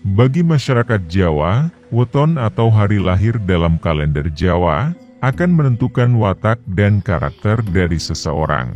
Bagi masyarakat Jawa, weton atau hari lahir dalam kalender Jawa akan menentukan watak dan karakter dari seseorang.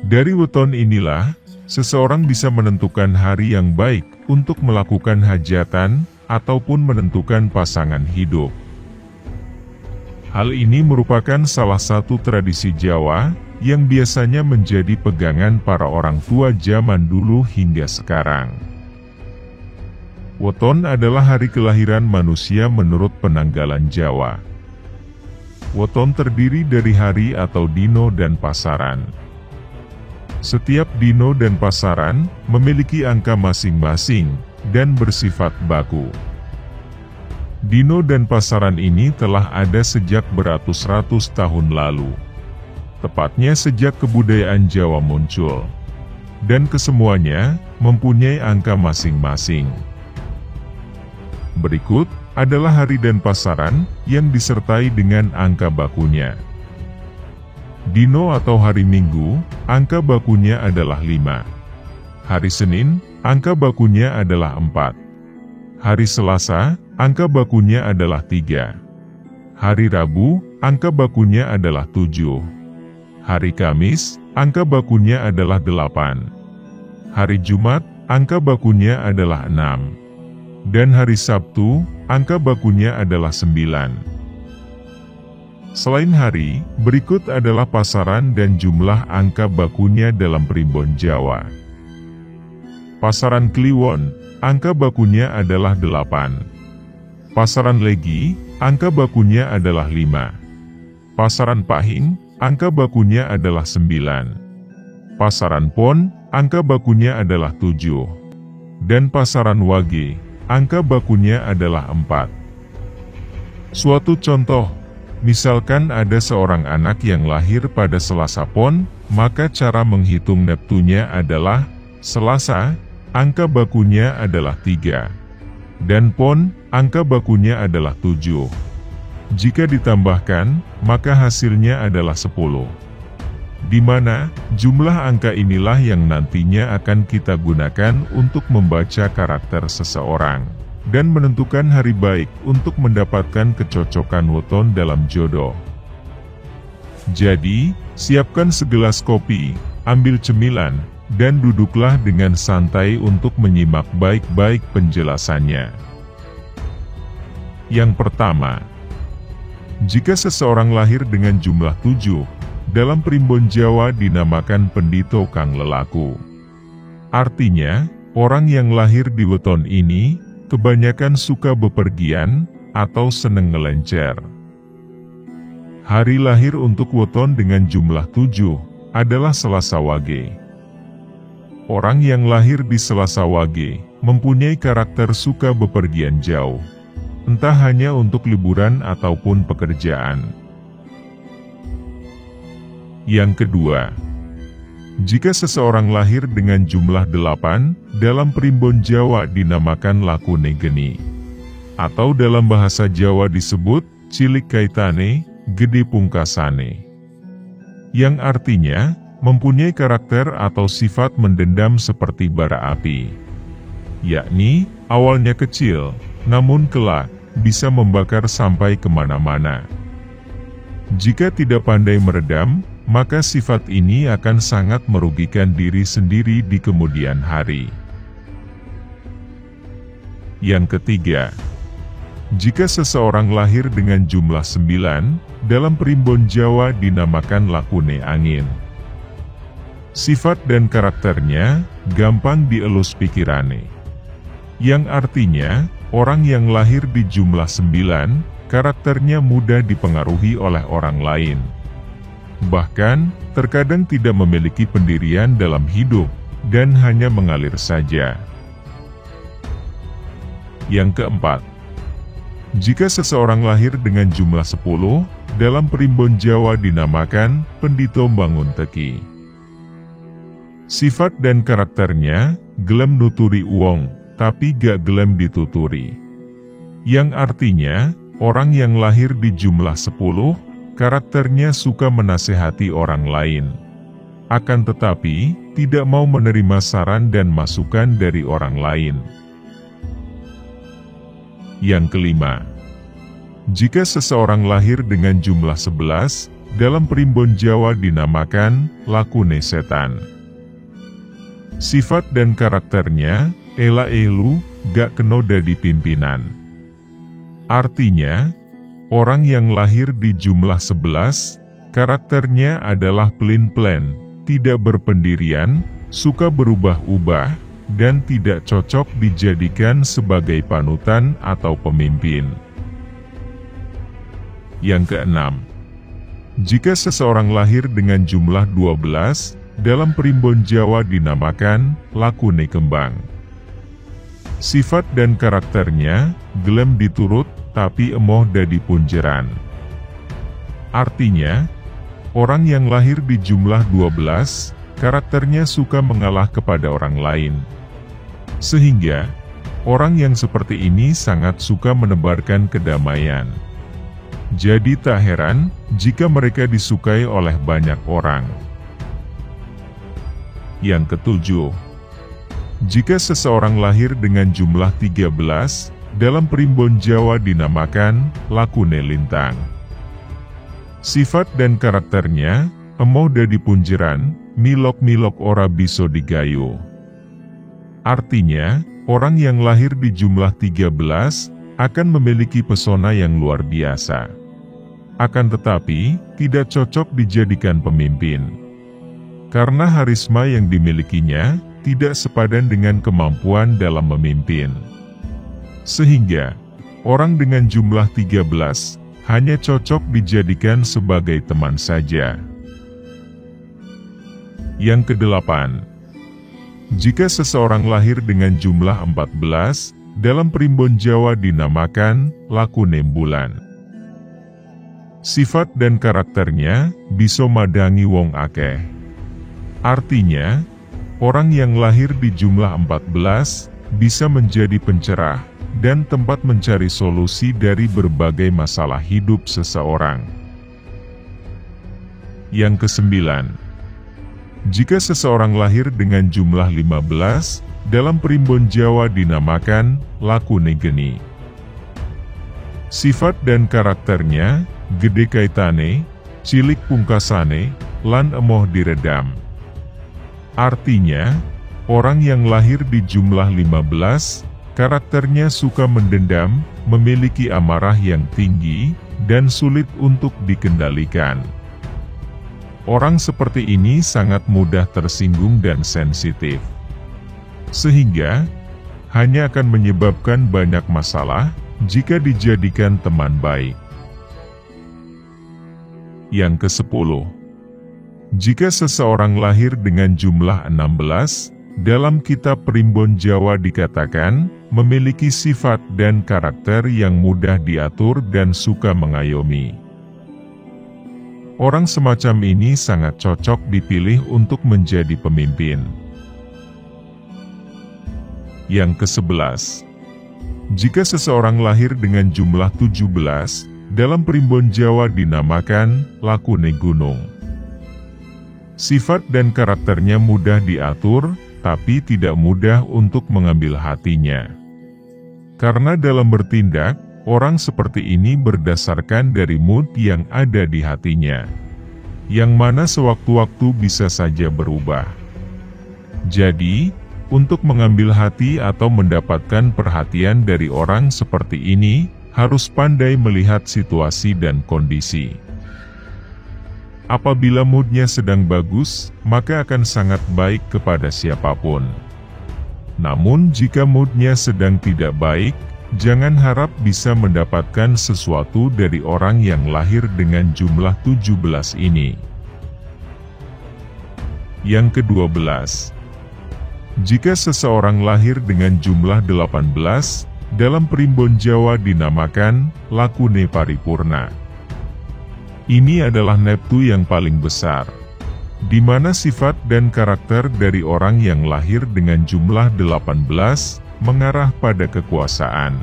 Dari weton inilah, seseorang bisa menentukan hari yang baik untuk melakukan hajatan ataupun menentukan pasangan hidup. Hal ini merupakan salah satu tradisi Jawa yang biasanya menjadi pegangan para orang tua zaman dulu hingga sekarang. Weton adalah hari kelahiran manusia menurut penanggalan Jawa. Weton terdiri dari hari atau dino dan pasaran. Setiap dino dan pasaran memiliki angka masing-masing dan bersifat baku. Dino dan pasaran ini telah ada sejak beratus-ratus tahun lalu. Tepatnya sejak kebudayaan Jawa muncul. Dan kesemuanya mempunyai angka masing-masing. Berikut adalah hari dan pasaran yang disertai dengan angka bakunya. Dino atau hari Minggu, angka bakunya adalah 5. Hari Senin, angka bakunya adalah 4. Hari Selasa, angka bakunya adalah 3. Hari Rabu, angka bakunya adalah 7. Hari Kamis, angka bakunya adalah 8. Hari Jumat, angka bakunya adalah 6. Dan hari Sabtu, angka bakunya adalah 9. Selain hari, berikut adalah pasaran dan jumlah angka bakunya dalam primbon Jawa. Pasaran Kliwon, angka bakunya adalah 8. Pasaran Legi, angka bakunya adalah 5. Pasaran Pahing, angka bakunya adalah 9. Pasaran Pon, angka bakunya adalah 7. Dan pasaran Wage, angka bakunya adalah 4. Suatu contoh, misalkan ada seorang anak yang lahir pada Selasa Pon, maka cara menghitung neptunya adalah Selasa, angka bakunya adalah 3. Dan Pon, angka bakunya adalah 7. Jika ditambahkan, maka hasilnya adalah 10. Di mana jumlah angka inilah yang nantinya akan kita gunakan untuk membaca karakter seseorang dan menentukan hari baik untuk mendapatkan kecocokan weton dalam jodoh. Jadi, siapkan segelas kopi, ambil cemilan, dan duduklah dengan santai untuk menyimak baik-baik penjelasannya. Yang pertama, jika seseorang lahir dengan jumlah 7, dalam primbon Jawa dinamakan pendito kang lelaku. Artinya, orang yang lahir di weton ini, kebanyakan suka bepergian, atau seneng ngelencer. Hari lahir untuk weton dengan jumlah 7, adalah Selasa Wage. Orang yang lahir di Selasa Wage, mempunyai karakter suka bepergian jauh. Entah hanya untuk liburan ataupun pekerjaan. Yang kedua, jika seseorang lahir dengan jumlah 8, dalam primbon Jawa dinamakan lakune geni. Atau dalam bahasa Jawa disebut, cilik kaitane, gede pungkasane. Yang artinya, mempunyai karakter atau sifat mendendam seperti bara api. Yakni, awalnya kecil, namun kelak, bisa membakar sampai kemana-mana. Jika tidak pandai meredam, maka sifat ini akan sangat merugikan diri sendiri di kemudian hari. Yang ketiga, jika seseorang lahir dengan jumlah 9, dalam primbon Jawa dinamakan lakune angin. Sifat dan karakternya gampang dielus pikirane. Yang artinya, orang yang lahir di jumlah 9, karakternya mudah dipengaruhi oleh orang lain. Bahkan, terkadang tidak memiliki pendirian dalam hidup, dan hanya mengalir saja. Yang keempat, jika seseorang lahir dengan jumlah 10, dalam primbon Jawa dinamakan pendito bangun teki. Sifat dan karakternya, gelem nuturi uang, tapi gak gelem dituturi. Yang artinya, orang yang lahir di jumlah 10, karakternya suka menasehati orang lain. Akan tetapi, tidak mau menerima saran dan masukan dari orang lain. Yang kelima, jika seseorang lahir dengan jumlah 11, dalam primbon Jawa dinamakan lakune setan. Sifat dan karakternya, ela elu, gak keno dadi pimpinan. Artinya, orang yang lahir di jumlah 11, karakternya adalah pelin-pelan, tidak berpendirian, suka berubah-ubah, dan tidak cocok dijadikan sebagai panutan atau pemimpin. Yang keenam, jika seseorang lahir dengan jumlah 12, dalam primbon Jawa dinamakan lakune kembang. Sifat dan karakternya, gelem diturut, tapi emoh dadi punjeran. Artinya, orang yang lahir di jumlah 12, karakternya suka mengalah kepada orang lain. Sehingga, orang yang seperti ini sangat suka menebarkan kedamaian. Jadi tak heran, jika mereka disukai oleh banyak orang. Yang ketujuh, jika seseorang lahir dengan jumlah 13, dalam primbon Jawa dinamakan lakune lintang. Sifat dan karakternya, emoh dadi punjeran, milok-milok ora bisa digayo. Artinya, orang yang lahir di jumlah 13, akan memiliki pesona yang luar biasa. Akan tetapi, tidak cocok dijadikan pemimpin. Karena harisma yang dimilikinya, tidak sepadan dengan kemampuan dalam memimpin. Sehingga, orang dengan jumlah 13, hanya cocok dijadikan sebagai teman saja. Yang kedelapan, jika seseorang lahir dengan jumlah 14, dalam primbon Jawa dinamakan lakune bulan. Sifat dan karakternya, bisa madangi wong akeh. Artinya, orang yang lahir di jumlah 14, bisa menjadi pencerah, dan tempat mencari solusi dari berbagai masalah hidup seseorang. Yang kesembilan, jika seseorang lahir dengan jumlah 15, dalam primbon Jawa dinamakan lakune geni. Sifat dan karakternya, gede kaitane, cilik pungkasane, lan emoh diredam. Artinya, orang yang lahir di jumlah 15, karakternya suka mendendam, memiliki amarah yang tinggi, dan sulit untuk dikendalikan. Orang seperti ini sangat mudah tersinggung dan sensitif. Sehingga, hanya akan menyebabkan banyak masalah, jika dijadikan teman baik. Yang ke-10, jika seseorang lahir dengan jumlah 16, dalam kitab primbon Jawa dikatakan, memiliki sifat dan karakter yang mudah diatur dan suka mengayomi. Orang semacam ini sangat cocok dipilih untuk menjadi pemimpin. Yang ke-11, jika seseorang lahir dengan jumlah 17, dalam primbon Jawa dinamakan lakune gunung. Sifat dan karakternya mudah diatur, tapi tidak mudah untuk mengambil hatinya. Karena dalam bertindak, orang seperti ini berdasarkan dari mood yang ada di hatinya, yang mana sewaktu-waktu bisa saja berubah. Jadi, untuk mengambil hati atau mendapatkan perhatian dari orang seperti ini, harus pandai melihat situasi dan kondisi. Apabila moodnya sedang bagus, maka akan sangat baik kepada siapapun. Namun jika moodnya sedang tidak baik, jangan harap bisa mendapatkan sesuatu dari orang yang lahir dengan jumlah 17 ini. Yang ke-12, jika seseorang lahir dengan jumlah 18, dalam primbon Jawa dinamakan lakune paripurna. Ini adalah neptu yang paling besar, di mana sifat dan karakter dari orang yang lahir dengan jumlah 18 mengarah pada kekuasaan.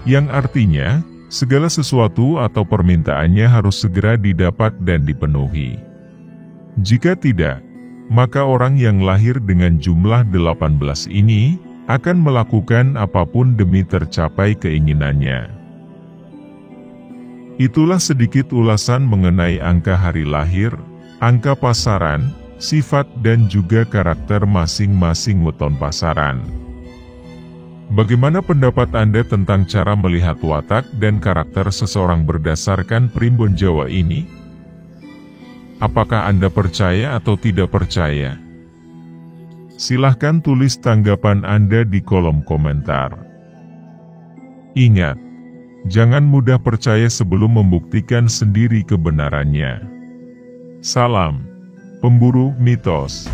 Yang artinya, segala sesuatu atau permintaannya harus segera didapat dan dipenuhi. Jika tidak, maka orang yang lahir dengan jumlah 18 ini akan melakukan apapun demi tercapai keinginannya. Itulah sedikit ulasan mengenai angka hari lahir, angka pasaran, sifat dan juga karakter masing-masing weton pasaran. Bagaimana pendapat Anda tentang cara melihat watak dan karakter seseorang berdasarkan primbon Jawa ini? Apakah Anda percaya atau tidak percaya? Silahkan tulis tanggapan Anda di kolom komentar. Ingat, jangan mudah percaya sebelum membuktikan sendiri kebenarannya. Salam, pemburu mitos.